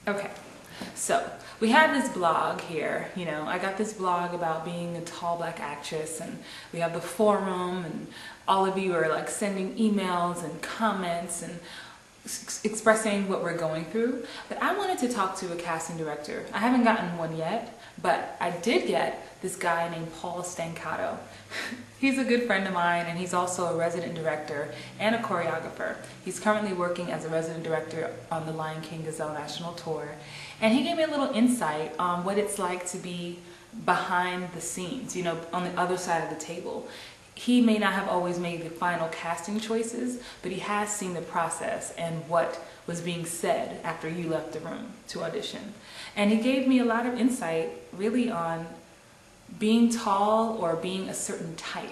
Okay, so we have this blog here, I got this blog about being a tall black actress, and we have the forum, and all of you are like sending emails and comments and expressing what we're going through. But I wanted to talk to a casting director. I haven't gotten one yet, but I did get this guy named Paul Stancato. He's a good friend of mine, and he's also a resident director and a choreographer. He's currently working as a resident director on the Lion King Gazelle National Tour. And he gave me a little insight on what it's like to be behind the scenes, on the other side of the table. He may not have always made the final casting choices, but he has seen the process and what was being said after you left the room to audition. And he gave me a lot of insight really on being tall or being a certain type.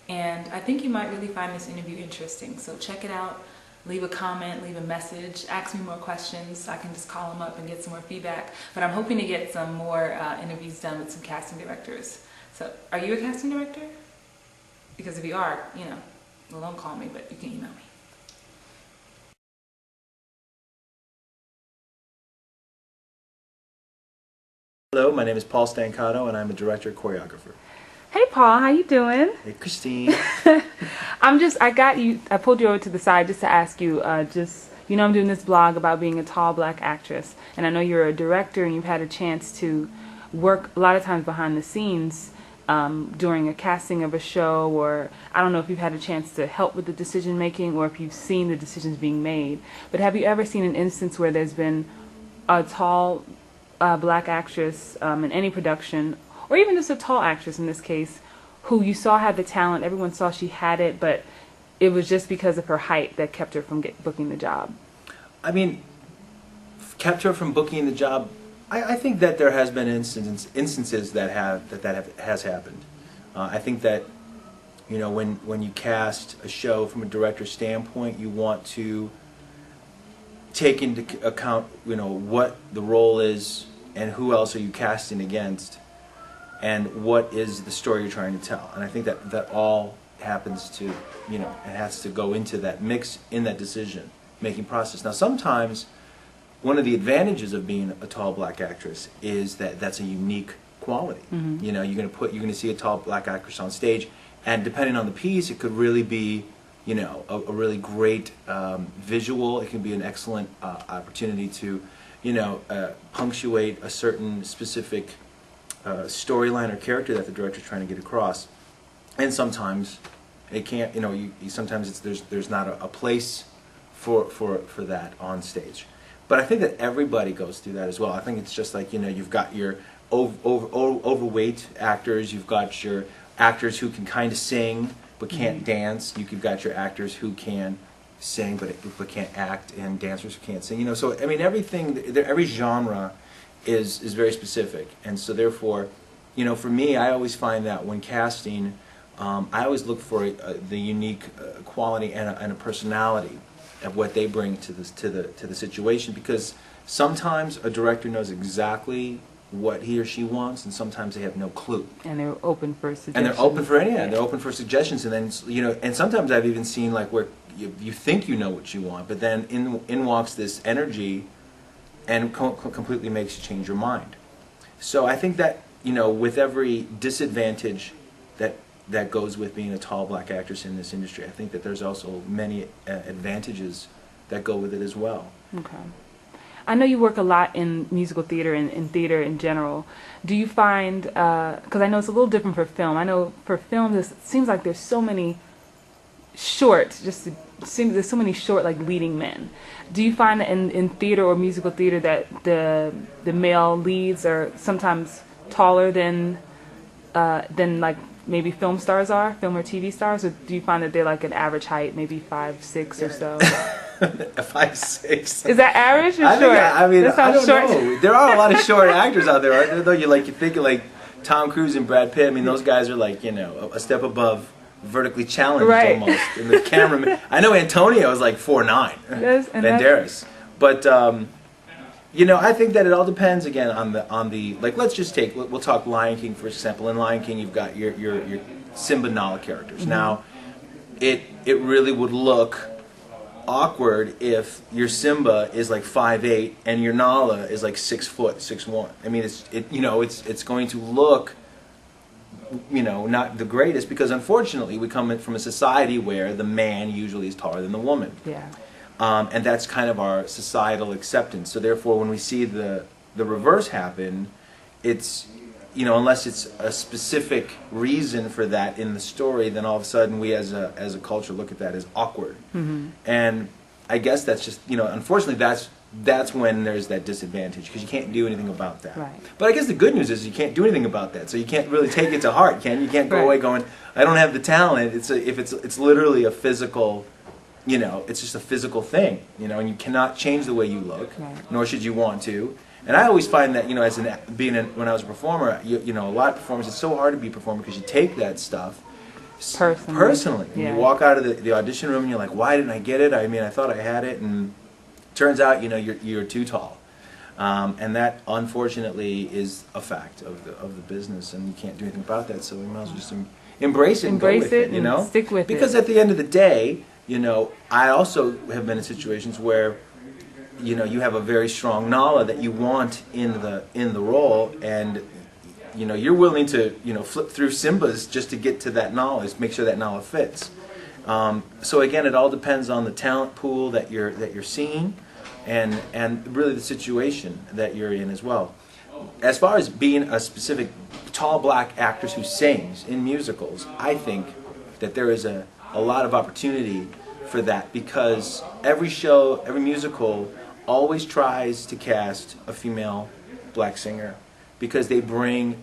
And I think you might really find this interview interesting. So check it out, leave a comment, leave a message, ask me more questions. I can just call him up and get some more feedback. But I'm hoping to get some more interviews done with some casting directors. So are you a casting director? Because if you are, well, don't call me, but you can email me. Hello, my name is Paul Stancato, and I'm a director choreographer. Hey Paul, how you doing? Hey Christine. I pulled you over to the side just to ask you, I'm doing this blog about being a tall black actress, and I know you're a director and you've had a chance to work a lot of times behind the scenes during a casting of a show, or I don't know if you've had a chance to help with the decision making or if you've seen the decisions being made, but have you ever seen an instance where there's been a tall black actress in any production, or even just a tall actress in this case, who you saw had the talent, everyone saw she had it, but it was just because of her height that kept her from booking the job? I mean, kept her from booking the job. I think that there has been instances that has happened. I think that when you cast a show from a director's standpoint, you want to take into account what the role is and who else are you casting against, and what is the story you're trying to tell. And I think that all happens to it has to go into that mix in that decision making process. Now sometimes one of the advantages of being a tall black actress is that that's a unique quality. Mm-hmm. You're going to see a tall black actress on stage, and depending on the piece, it could really be a really great visual. It can be an excellent opportunity to punctuate a certain specific storyline or character that the director's trying to get across. And sometimes it can't. Sometimes there's not a place for that on stage. But I think that everybody goes through that as well. I think it's just like, you've got your overweight actors, you've got your actors who can kind of sing but can't dance, you've got your actors who can sing but can't act, and dancers who can't sing. So I mean, every genre is very specific, and so therefore, for me, I always find that when casting, I always look for the unique quality and a personality of what they bring to the situation, because sometimes a director knows exactly what he or she wants, and sometimes they have no clue. And they're open for suggestions. And they're open for they're open for suggestions, and then and sometimes I've even seen like where you think you know what you want, but then in walks this energy, and completely makes you change your mind. So I think that with every disadvantage that goes with being a tall black actress in this industry, I think that there's also many advantages that go with it as well. Okay. I know you work a lot in musical theater and in theater in general. Do you find, because I know it's a little different for film, I know for film it seems like there's so many short, there's so many short like leading men. Do you find that in theater or musical theater that the male leads are sometimes taller than like maybe film stars are, film or TV stars, or do you find that they're like an average height, maybe 5'6" or so? 5'6". Is that average or short? I don't know. There are a lot of short actors out there, aren't there? Though you think of like Tom Cruise and Brad Pitt. I mean, those guys are like a step above vertically challenged, right, almost. And the cameraman. I know Antonio is like 4'9". Banderas, but I think that it all depends again on the like. We'll talk Lion King for example. In Lion King, you've got your Simba Nala characters. Mm-hmm. Now, it really would look awkward if your Simba is like 5'8" and your Nala is like 6 foot, 6'1". I mean, it's going to look, not the greatest, because unfortunately we come from a society where the man usually is taller than the woman. Yeah. And that's kind of our societal acceptance. So therefore, when we see the reverse happen, it's, unless it's a specific reason for that in the story, then all of a sudden we as a culture look at that as awkward. Mm-hmm. And I guess that's just, unfortunately that's when there's that disadvantage, because you can't do anything about that. Right. But I guess the good news is you can't do anything about that, so you can't really take it to heart, can you? You can't go away going, I don't have the talent. It's literally a physical, it's just a physical thing, and you cannot change the way you look, nor should you want to. And I always find that, when I was a performer, a lot of performers, it's so hard to be a performer because you take that stuff personally. And you walk out of the audition room and you're like, why didn't I get it? I mean, I thought I had it, and turns out, you're too tall. And that, unfortunately, is a fact of the business, and you can't do anything about that, so we might as well just embrace it and go with it, and stick with it. Because at the end of the day, I also have been in situations where you have a very strong Nala that you want in the role, and you're willing to flip through Simbas just to get to that Nala, make sure that Nala fits. So again, it all depends on the talent pool that you're seeing, and really the situation that you're in as well. As far as being a specific tall black actress who sings in musicals, I think that there is a lot of opportunity for that, because every show, every musical always tries to cast a female black singer, because they bring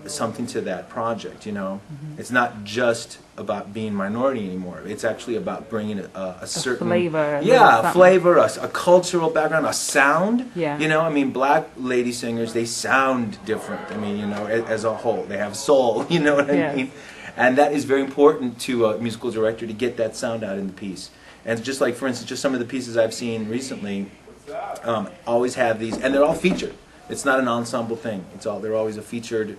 something to that project. Mm-hmm. It's not just about being minority anymore. It's actually about bringing a certain flavor, flavor, a cultural background, a sound. Yeah. I mean, black lady singers, they sound different. I mean, as a whole, they have soul. You know what I mean? And that is very important to a musical director, to get that sound out in the piece. And just like, for instance, just some of the pieces I've seen recently always have these, and they're all featured. It's not an ensemble thing. They're always a featured,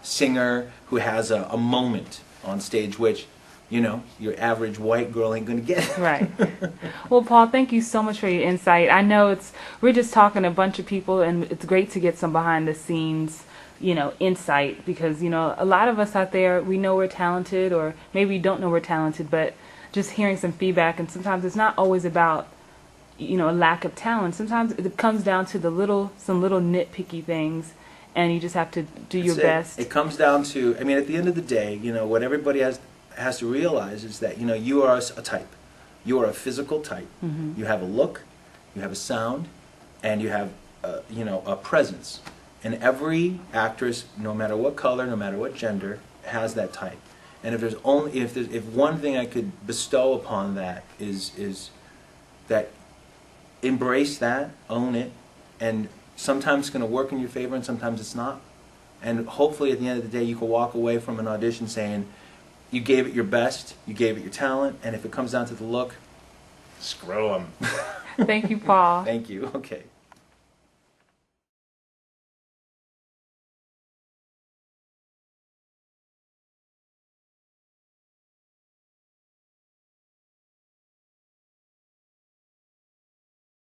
singer who has a moment on stage, which, your average white girl ain't gonna get. Right. Well, Paul, thank you so much for your insight. I know we're just talking to a bunch of people, and it's great to get some behind the scenes, insight, because, a lot of us out there, we know we're talented, or maybe we don't know we're talented, but just hearing some feedback, and sometimes it's not always about a lack of talent. Sometimes it comes down to some little nitpicky things, and you just have to do your best. It comes down to, at the end of the day, what everybody has to realize is that, you are a type. You are a physical type. Mm-hmm. You have a look, you have a sound, and you have, a presence. And every actress, no matter what color, no matter what gender, has that type. And if one thing I could bestow upon that is that embrace that, own it, and sometimes it's going to work in your favor and sometimes it's not. And hopefully at the end of the day you can walk away from an audition saying you gave it your best, you gave it your talent, and if it comes down to the look, screw them. Thank you, Paul. Thank you. Okay.